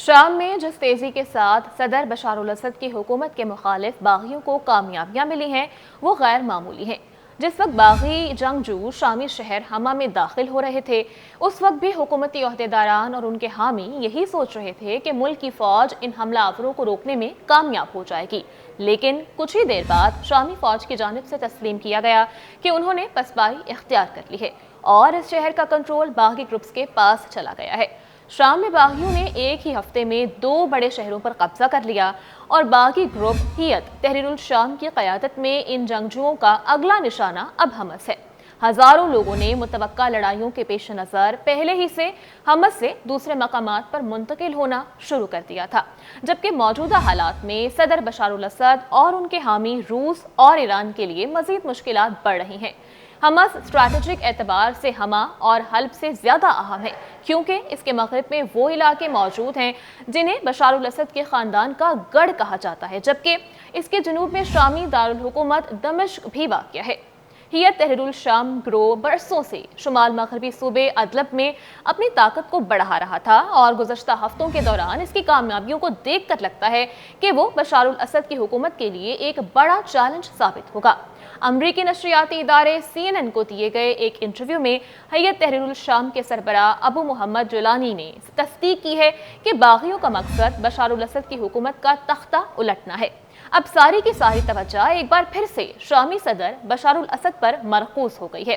شام میں جس تیزی کے ساتھ صدر بشار الاسد کی حکومت کے مخالف باغیوں کو کامیابیاں ملی ہیں وہ غیر معمولی ہیں۔ جس وقت باغی جنگجو شامی شہر حما میں داخل ہو رہے تھے، اس وقت بھی حکومتی عہدیداران اور ان کے حامی یہی سوچ رہے تھے کہ ملک کی فوج ان حملہ آوروں کو روکنے میں کامیاب ہو جائے گی، لیکن کچھ ہی دیر بعد شامی فوج کی جانب سے تسلیم کیا گیا کہ انہوں نے پسپائی اختیار کر لی ہے اور اس شہر کا کنٹرول باغی گروپس کے پاس چلا گیا ہے۔ شام میں باغیوں نے ایک ہی ہفتے میں 2 بڑے شہروں پر قبضہ کر لیا اور باغی گروپ ہیئت تحریر الشام کی قیادت میں ان جنگجوؤں کا اگلا نشانہ اب حمص ہے۔ ہزاروں لوگوں نے متوقع لڑائیوں کے پیش نظر پہلے ہی سے حمص سے دوسرے مقامات پر منتقل ہونا شروع کر دیا تھا، جبکہ موجودہ حالات میں صدر بشار الاسد اور ان کے حامی روس اور ایران کے لیے مزید مشکلات بڑھ رہی ہیں۔ حماس اسٹریٹجک اعتبار سے حما اور حلب سے زیادہ اہم ہے، کیونکہ اس کے مغرب میں وہ علاقے موجود ہیں جنہیں بشار الاسد کے خاندان کا گڑھ کہا جاتا ہے، جبکہ اس کے جنوب میں شامی دارالحکومت دمشق بھی واقع ہے۔ ہیئت تحریر الشام گروہ برسوں سے شمال مغربی صوبے ادلب میں اپنی طاقت کو بڑھا رہا تھا اور گزشتہ ہفتوں کے دوران اس کی کامیابیوں کو دیکھ کر لگتا ہے کہ وہ بشار الاسد کی حکومت کے لیے ایک بڑا چیلنج ثابت ہوگا۔ امریکی نشریاتی ادارے CNN کو دیے گئے ایک انٹرویو میں ہیئت تحریر الشام کے سربراہ ابو محمد جولانی نے تصدیق کی ہے کہ باغیوں کا مقصد بشار الاسد کی حکومت کا تختہ الٹنا ہے۔ اب ساری کی ساری توجہ ایک بار پھر سے شامی صدر بشار الاسد پر مرکوز ہو گئی ہے۔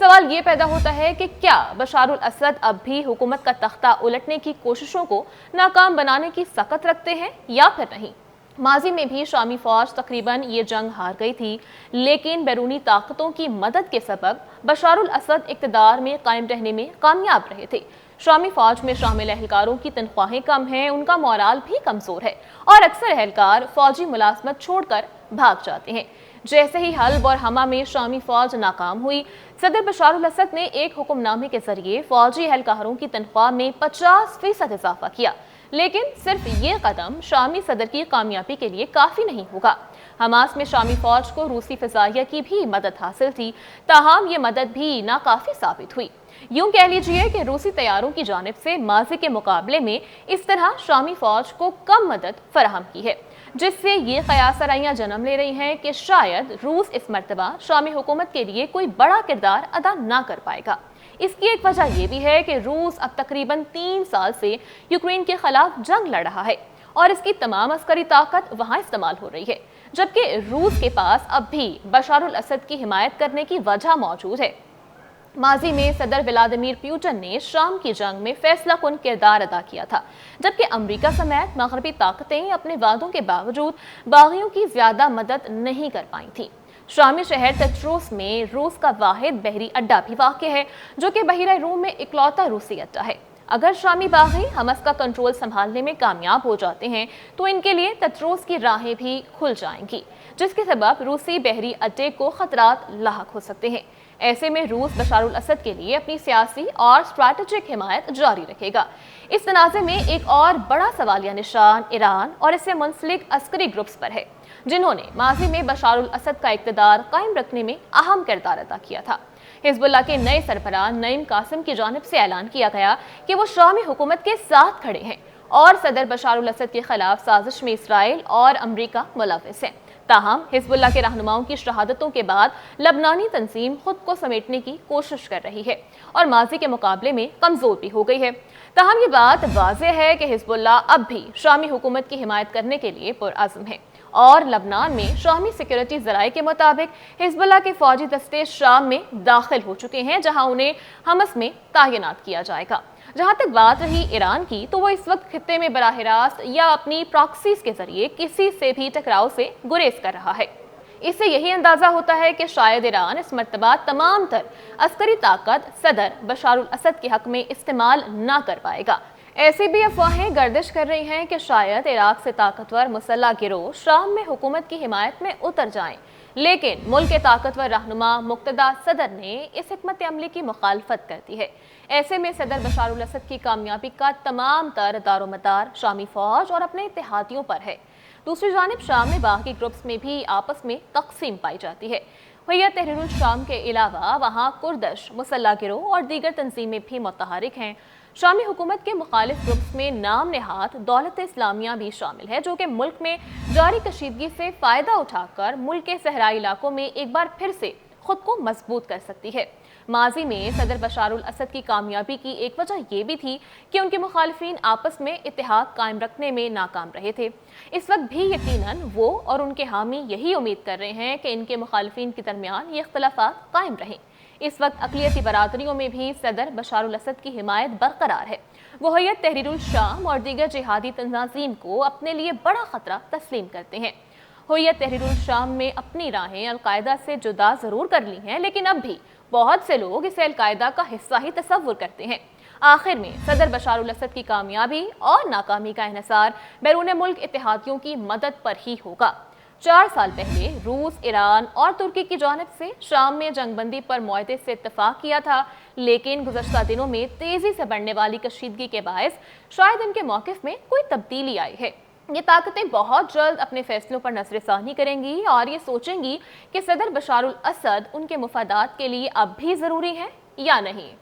سوال یہ پیدا ہوتا ہے کہ کیا بشار الاسد اب بھی حکومت کا تختہ الٹنے کی کوششوں کو ناکام بنانے کی سخت رکھتے ہیں یا پھر نہیں؟ ماضی میں بھی شامی فوج تقریباً یہ جنگ ہار گئی تھی، لیکن بیرونی طاقتوں کی مدد کے سبب بشار الاسد اقتدار میں قائم رہنے میں کامیاب رہے تھے۔ شامی فوج میں شامل اہلکاروں کی تنخواہیں کم ہیں، ان کا مورال بھی کمزور ہے اور اکثر اہلکار فوجی ملازمت چھوڑ کر بھاگ جاتے ہیں۔ جیسے ہی حلب اور حما میں شامی فوج ناکام ہوئی، صدر بشار الاسد نے ایک حکم نامے کے ذریعے فوجی اہلکاروں کی تنخواہ میں 50% اضافہ کیا، لیکن صرف یہ قدم شامی صدر کی کامیابی کے لیے کافی نہیں ہوگا۔ حماس میں شامی فوج کو روسی فضائیہ کی بھی مدد حاصل تھی، تاہم یہ مدد بھی ناکافی ثابت ہوئی۔ یوں کہہ لیجئے کہ روسی طیاروں کی جانب سے ماضی کے مقابلے میں اس طرح شامی فوج کو کم مدد فراہم کی ہے، جس سے یہ قیاس آرائیاں جنم لے رہی ہیں کہ شاید روس اس مرتبہ شامی حکومت کے لیے کوئی بڑا کردار ادا نہ کر پائے گا۔ اس کی ایک وجہ یہ بھی ہے کہ روس اب تقریباً 3 سال سے یوکرین کے خلاف جنگ لڑ رہا ہے اور اس کی تمام عسکری طاقت وہاں استعمال ہو رہی ہے، جبکہ روس کے پاس اب بھی بشار الاسد کی حمایت کرنے کی وجہ موجود ہے۔ ماضی میں صدر ولادیمیر پوٹن نے شام کی جنگ میں فیصلہ کن کردار ادا کیا تھا، جبکہ امریکہ سمیت مغربی طاقتیں اپنے وعدوں کے باوجود باغیوں کی زیادہ مدد نہیں کر پائیں تھیں۔ شامی شہر تطروس میں روس کا واحد بحری اڈہ بھی واقع ہے، جو کہ بحیرہ روم میں اکلوتا روسی اڈہ ہے۔ اگر شامی باغی حماس کا کنٹرول سنبھالنے میں کامیاب ہو جاتے ہیں تو ان کے لیے تطروس کی راہیں بھی کھل جائیں گی، جس کے سبب روسی بحری اڈے کو خطرات لاحق ہو سکتے ہیں۔ ایسے میں روس بشار الاسد کے لیے اپنی سیاسی اور اسٹریٹجک حمایت جاری رکھے گا۔ اس تنازع میں ایک اور بڑا سوالیہ نشان ایران اور اس سے منسلک عسکری گروپس پر ہے، جنہوں نے ماضی میں بشار الاسد کا اقتدار قائم رکھنے میں اہم کردار ادا کیا تھا۔ حزب اللہ کے نئے سربراہ نعیم قاسم کی جانب سے اعلان کیا گیا کہ وہ شامی حکومت کے ساتھ کھڑے ہیں اور صدر بشار الاسد کے خلاف سازش میں اسرائیل اور امریکہ ملوث ہیں۔ تاہم حزب اللہ کے رہنماؤں کی شہادتوں کے بعد لبنانی تنظیم خود کو سمیٹنے کی کوشش کر رہی ہے اور ماضی کے مقابلے میں کمزور بھی ہو گئی ہے۔ تاہم یہ بات واضح ہے کہ حزب اللہ اب بھی شامی حکومت کی حمایت کرنے کے لیے پرعزم ہے اور لبنان میں شامی سیکیورٹی ذرائع کے مطابق حزب اللہ کے فوجی دستے شام میں داخل ہو چکے ہیں، جہاں انہیں حمص میں تعینات کیا جائے گا۔ جہاں تک بات رہی ایران کی، تو وہ اس وقت خطے میں براہ راست یا اپنی پراکسیز کے ذریعے کسی سے بھی ٹکراؤ سے گریز کر رہا ہے۔ اس سے یہی اندازہ ہوتا ہے کہ شاید ایران اس مرتبہ تمام تر عسکری طاقت صدر بشار الاسد کے حق میں استعمال نہ کر پائے گا۔ ایسی بھی افواہیں گردش کر رہی ہیں کہ شاید عراق سے طاقتور مسلح گروہ شام میں حکومت کی حمایت میں اتر جائیں، لیکن ملک کے طاقتور رہنما مقتدی صدر نے اس حکمت عملی کی مخالفت کر دی ہے۔ ایسے میں صدر بشار الاسد کی کامیابی کا تمام تر دار و مدار شامی فوج اور اپنے اتحادیوں پر ہے۔ دوسری جانب شام میں باقی گروپس میں بھی آپس میں تقسیم پائی جاتی ہے۔ ہیئت تحریر الشام کے علاوہ وہاں کردش مسلح گروہ اور دیگر تنظیمیں بھی متحرک ہیں۔ شامی حکومت کے مخالف گروپس میں نام نہاد دولت اسلامیہ بھی شامل ہے، جو کہ ملک میں جاری کشیدگی سے فائدہ اٹھا کر ملک کے صحرائی علاقوں میں ایک بار پھر سے خود کو مضبوط کر سکتی ہے۔ ماضی میں صدر بشار الاسد کی کامیابی کی ایک وجہ یہ بھی تھی کہ ان کے مخالفین آپس میں اتحاد قائم رکھنے میں ناکام رہے تھے۔ اس وقت بھی یقیناً وہ اور ان کے حامی یہی امید کر رہے ہیں کہ ان کے مخالفین کے درمیان یہ اختلافات قائم رہیں۔ اس وقت اقلیتی برادریوں میں بھی صدر بشار الاسد کی حمایت برقرار ہے۔ وہ حیت تحریر الشام اور دیگر جہادی تنظیم کو اپنے لیے بڑا خطرہ تسلیم کرتے ہیں۔ حیت تحریر الشام میں اپنی راہیں القاعدہ سے جدا ضرور کر لی ہیں، لیکن اب بھی بہت سے لوگ اسے القاعدہ کا حصہ ہی تصور کرتے ہیں۔ آخر میں صدر بشار الاسد کی کامیابی اور ناکامی کا انحصار بیرون ملک اتحادیوں کی مدد پر ہی ہوگا۔ 4 سال پہلے روس، ایران اور ترکی کی جانب سے شام میں جنگ بندی پر معاہدے سے اتفاق کیا تھا، لیکن گزشتہ دنوں میں تیزی سے بڑھنے والی کشیدگی کے باعث شاید ان کے موقف میں کوئی تبدیلی آئی ہے۔ یہ طاقتیں بہت جلد اپنے فیصلوں پر نظر ثانی کریں گی اور یہ سوچیں گی کہ صدر بشار الاسد ان کے مفادات کے لیے اب بھی ضروری ہے یا نہیں۔